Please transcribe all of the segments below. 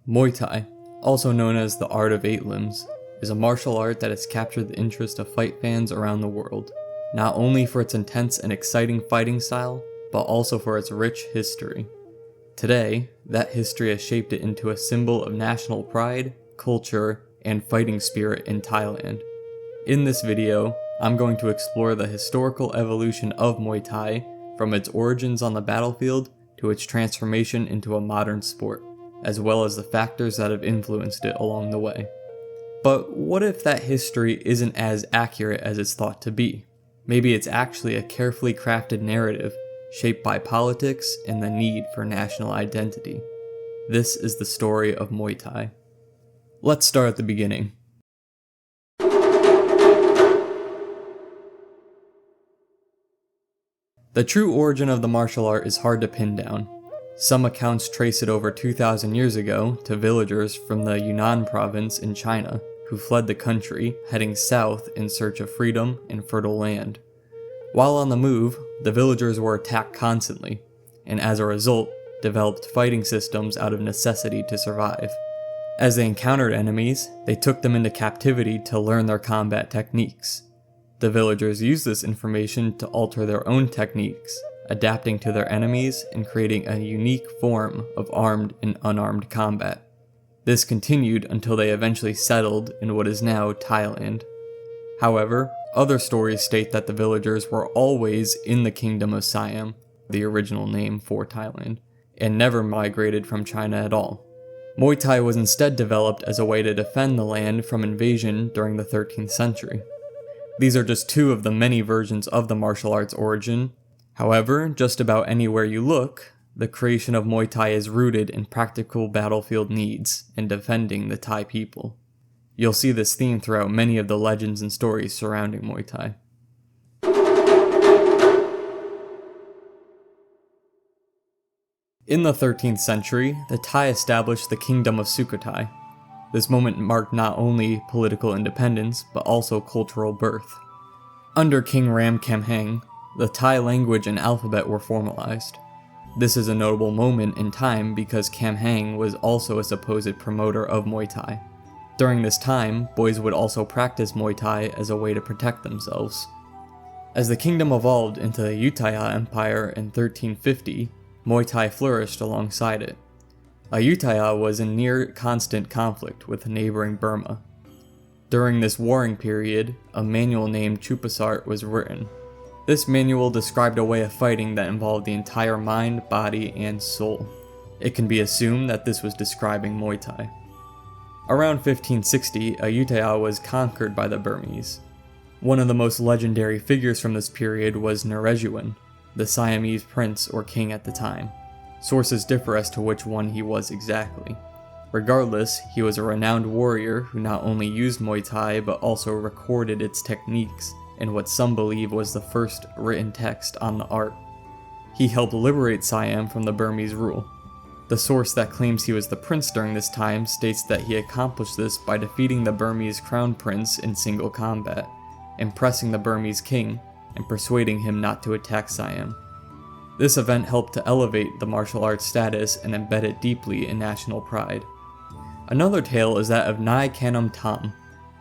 Muay Thai, also known as the Art of Eight Limbs, is a martial art that has captured the interest of fight fans around the world, not only for its intense and exciting fighting style, but also for its rich history. Today, that history has shaped it into a symbol of national pride, culture, and fighting spirit in Thailand. In this video, I'm going to explore the historical evolution of Muay Thai, from its origins on the battlefield to its transformation into a modern sport, as well as the factors that have influenced it along the way. But what if that history isn't as accurate as it's thought to be? Maybe it's actually a carefully crafted narrative, shaped by politics and the need for national identity. This is the story of Muay Thai. Let's start at the beginning. The true origin of the martial art is hard to pin down. Some accounts trace it over 2,000 years ago to villagers from the Yunnan province in China who fled the country, heading south in search of freedom and fertile land. While on the move, the villagers were attacked constantly, and as a result, developed fighting systems out of necessity to survive. As they encountered enemies, they took them into captivity to learn their combat techniques. The villagers used this information to alter their own techniques, adapting to their enemies and creating a unique form of armed and unarmed combat. This continued until they eventually settled in what is now Thailand. However, other stories state that the villagers were always in the Kingdom of Siam, the original name for Thailand, and never migrated from China at all. Muay Thai was instead developed as a way to defend the land from invasion during the 13th century. These are just two of the many versions of the martial art's origin. However, just about anywhere you look, the creation of Muay Thai is rooted in practical battlefield needs and defending the Thai people. You'll see this theme throughout many of the legends and stories surrounding Muay Thai. In the 13th century, the Thai established the Kingdom of Sukhothai. This moment marked not only political independence, but also cultural birth. Under King Ram Khamhaeng, the Thai language and alphabet were formalized. This is a notable moment in time because Khamhaeng was also a supposed promoter of Muay Thai. During this time, boys would also practice Muay Thai as a way to protect themselves. As the kingdom evolved into the Ayutthaya Empire in 1350, Muay Thai flourished alongside it. Ayutthaya was in near constant conflict with neighboring Burma. During this warring period, a manual named Chupasart was written. This manual described a way of fighting that involved the entire mind, body, and soul. It can be assumed that this was describing Muay Thai. Around 1560, Ayutthaya was conquered by the Burmese. One of the most legendary figures from this period was Naresuan, the Siamese prince or king at the time. Sources differ as to which one he was exactly. Regardless, he was a renowned warrior who not only used Muay Thai but also recorded its techniques in what some believe was the first written text on the art. He helped liberate Siam from the Burmese rule. The source that claims he was the prince during this time states that he accomplished this by defeating the Burmese crown prince in single combat, impressing the Burmese king, and persuading him not to attack Siam. This event helped to elevate the martial arts status and embed it deeply in national pride. Another tale is that of Nai Kanam Tam.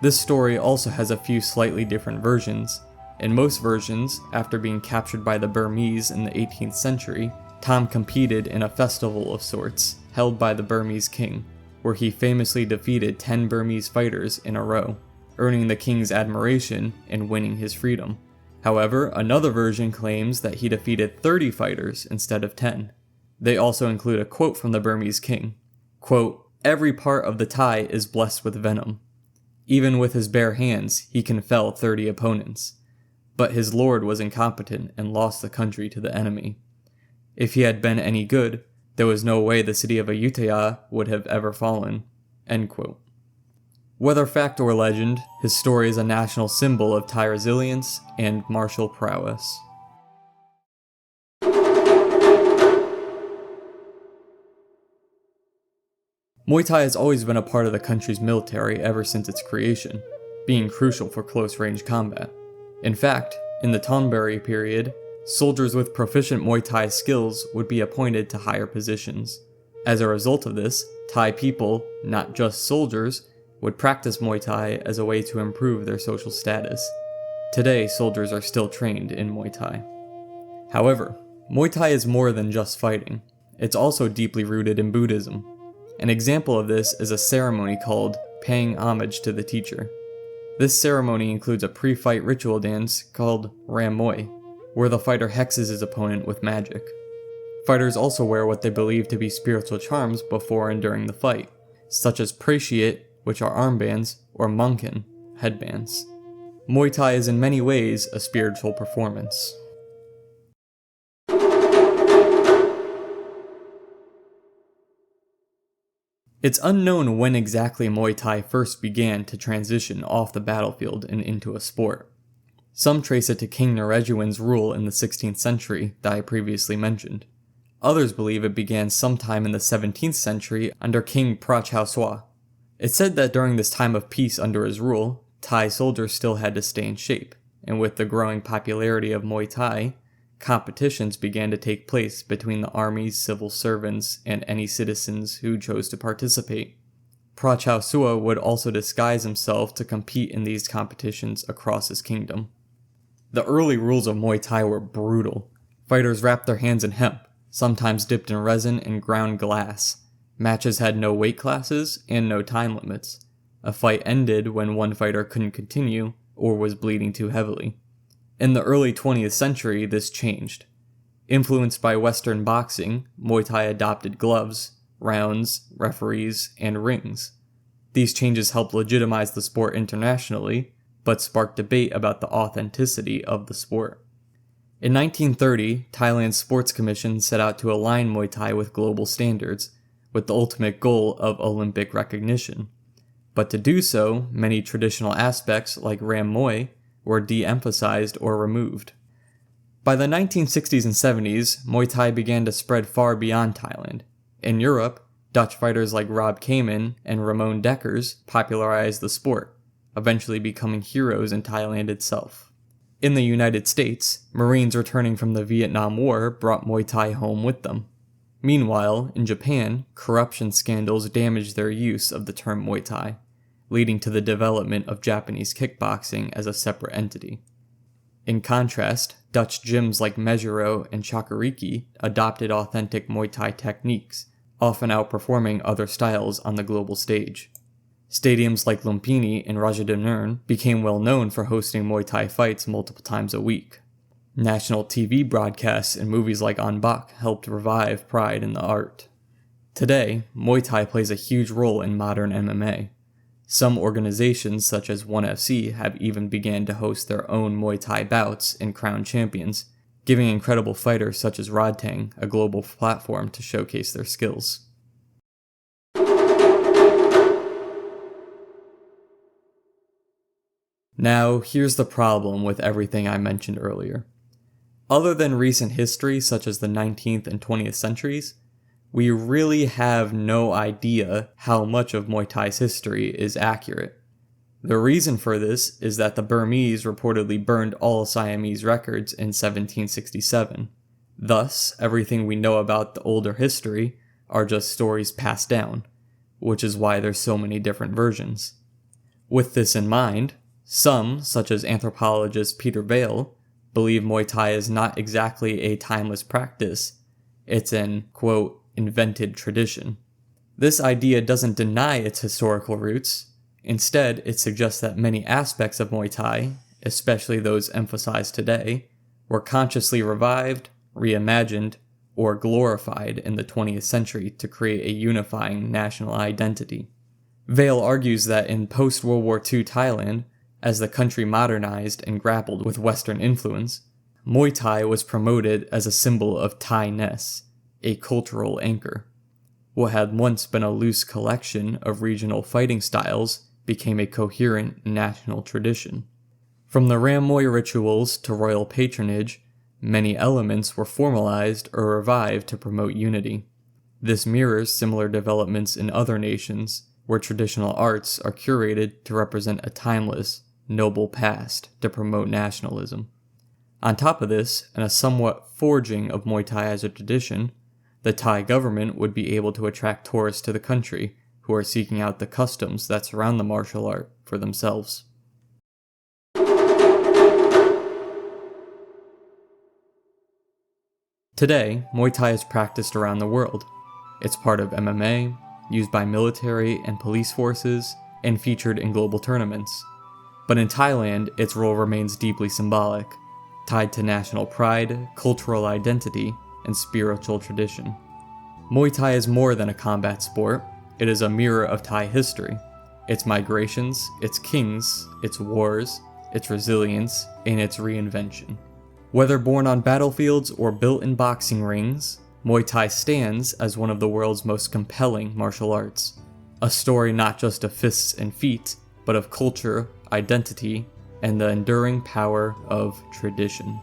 This story also has a few slightly different versions. In most versions, after being captured by the Burmese in the 18th century, Tam competed in a festival of sorts, held by the Burmese king, where he famously defeated 10 Burmese fighters in a row, earning the king's admiration and winning his freedom. However, another version claims that he defeated 30 fighters instead of 10. They also include a quote from the Burmese king. Quote, "Every part of the Thai is blessed with venom. Even with his bare hands, he can fell 30 opponents. But his lord was incompetent and lost the country to the enemy. If he had been any good, there was no way the city of Ayutthaya would have ever fallen." End quote. Whether fact or legend, his story is a national symbol of Thai resilience and martial prowess. Muay Thai has always been a part of the country's military ever since its creation, being crucial for close-range combat. In fact, in the Thonburi period, soldiers with proficient Muay Thai skills would be appointed to higher positions. As a result of this, Thai people, not just soldiers, would practice Muay Thai as a way to improve their social status. Today, soldiers are still trained in Muay Thai. However, Muay Thai is more than just fighting. It's also deeply rooted in Buddhism. An example of this is a ceremony called paying homage to the teacher. This ceremony includes a pre-fight ritual dance called Ram Muay, where the fighter hexes his opponent with magic. Fighters also wear what they believe to be spiritual charms before and during the fight, such as prachiet, which are armbands, or mungkin, headbands. Muay Thai is in many ways a spiritual performance. It's unknown when exactly Muay Thai first began to transition off the battlefield and into a sport. Some trace it to King Narejuan's rule in the 16th century that I previously mentioned. Others believe it began sometime in the 17th century under King Prapat. It's said that during this time of peace under his rule, Thai soldiers still had to stay in shape, and with the growing popularity of Muay Thai, competitions began to take place between the army's civil servants and any citizens who chose to participate. Prapat would also disguise himself to compete in these competitions across his kingdom. The early rules of Muay Thai were brutal. Fighters wrapped their hands in hemp, sometimes dipped in resin and ground glass. Matches had no weight classes and no time limits. A fight ended when one fighter couldn't continue or was bleeding too heavily. In the early 20th century, this changed. Influenced by Western boxing, Muay Thai adopted gloves, rounds, referees, and rings. These changes helped legitimize the sport internationally, but sparked debate about the authenticity of the sport. In 1930, Thailand's Sports Commission set out to align Muay Thai with global standards, with the ultimate goal of Olympic recognition. But to do so, many traditional aspects like Ram Muay were de-emphasized or removed. By the 1960s and 70s, Muay Thai began to spread far beyond Thailand. In Europe, Dutch fighters like Rob Kamen and Ramon Dekkers popularized the sport, eventually becoming heroes in Thailand itself. In the United States, Marines returning from the Vietnam War brought Muay Thai home with them. Meanwhile, in Japan, corruption scandals damaged their use of the term Muay Thai, leading to the development of Japanese kickboxing as a separate entity. In contrast, Dutch gyms like Meyer and Chakariki adopted authentic Muay Thai techniques, often outperforming other styles on the global stage. Stadiums like Lumpini and Rajadamnern became well known for hosting Muay Thai fights multiple times a week. National TV broadcasts and movies like On Bak helped revive pride in the art. Today, Muay Thai plays a huge role in modern MMA. Some organizations such as ONE FC have even began to host their own Muay Thai bouts and crown champions, giving incredible fighters such as Rodtang a global platform to showcase their skills. Now, here's the problem with everything I mentioned earlier. Other than recent history such as the 19th and 20th centuries, we really have no idea how much of Muay Thai's history is accurate. The reason for this is that the Burmese reportedly burned all Siamese records in 1767. Thus, everything we know about the older history are just stories passed down, which is why there's so many different versions. With this in mind, some, such as anthropologist Peter Veere, believe Muay Thai is not exactly a timeless practice. It's an, quote, invented tradition. This idea doesn't deny its historical roots. Instead, it suggests that many aspects of Muay Thai, especially those emphasized today, were consciously revived, reimagined, or glorified in the 20th century to create a unifying national identity. Veere argues that in post-World War II Thailand, as the country modernized and grappled with Western influence, Muay Thai was promoted as a symbol of Thai-ness, a cultural anchor. What had once been a loose collection of regional fighting styles became a coherent national tradition. From the Ram Muay rituals to royal patronage, many elements were formalized or revived to promote unity. This mirrors similar developments in other nations, where traditional arts are curated to represent a timeless, noble past to promote nationalism. On top of this, and a somewhat forging of Muay Thai as a tradition, The Thai government would be able to attract tourists to the country who are seeking out the customs that surround the martial art for themselves. Today, Muay Thai is practiced around the world. It's part of MMA, used by military and police forces, and featured in global tournaments. But in Thailand, its role remains deeply symbolic, tied to national pride, cultural identity, and spiritual tradition. Muay Thai is more than a combat sport. It is a mirror of Thai history, its migrations, its kings, its wars, its resilience, and its reinvention. Whether born on battlefields or built in boxing rings, Muay Thai stands as one of the world's most compelling martial arts. A story not just of fists and feet, but of culture, identity, and the enduring power of tradition.